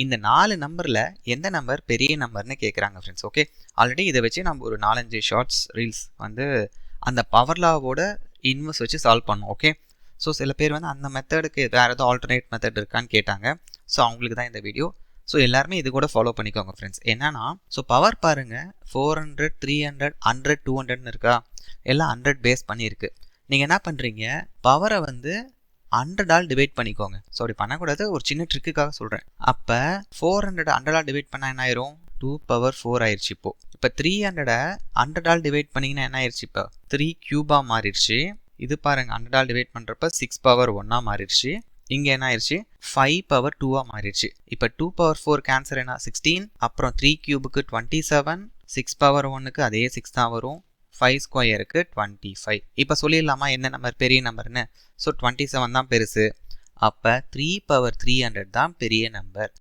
இந்த 4 நம்பரில் எந்த நம்பர் பெரிய நம்பர்னு கேட்குறாங்க ஃப்ரெண்ட்ஸ். ஓகே, ஆல்ரெடி இதை வச்சு நம்ம ஒரு 4-5 ஷார்ட்ஸ் ரீல்ஸ் வந்து அந்த பவர் லாவோட இன்வெர்ஸ் வச்சு சால்வ் பண்ணோம். ஓகே, ஸோ சில பேர் வந்து அந்த மெத்தடுக்கு வேறு ஏதோ ஆல்டர்னேட் மெத்தட் இருக்கான்னு கேட்டாங்க. ஸோ அவங்களுக்கு தான் இந்த வீடியோ. ஸோ எல்லாருமே இது கூட ஃபாலோ பண்ணிக்கோங்க ஃப்ரெண்ட்ஸ். என்னன்னா, ஸோ பவர் பாருங்கள், 400, 300, 100, 200ன்னு இருக்கா, எல்லாம் 100 பேஸ் பண்ணியிருக்கு. நீங்கள் என்ன பண்ணுறீங்க, பவரை வந்து 100ஆல் டிவைட் பண்ணிக்கோங்க. ஸோ அப்படி பண்ணக்கூடாது, ஒரு சின்ன ட்ரிக்குக்காக சொல்கிறேன். அப்போ 400 100ஆல் டிவைட் பண்ணால் என்ன ஆயிரும், 2^4 ஆயிடுச்சு. இப்போ 300 100ஆல் டிவைட் பண்ணிங்கன்னா என்ன ஆயிடுச்சு, இப்போ 3 கியூபாக மாறிடுச்சு. இது பாருங்கள், 100ஆல் டிவைட் பண்ணுறப்ப 6^1 மாறிடுச்சு. இங்கே என்ன ஆயிடுச்சு, 5^2 மாறிடுச்சு. இப்போ 2^4 கேன்சர் என்ன, 16. அப்புறம் 3 கியூபுக்கு 27, 6^1க்கு அதே 6 தான் வரும், 5 ஸ்கொயருக்கு 25. இப்போ சொல்லிடலாமா என்ன நம்பர் பெரிய நம்பர்னு. ஸோ 27 தான் பெருசு. அப்போ 3/300 தான் பெரிய நம்பர்.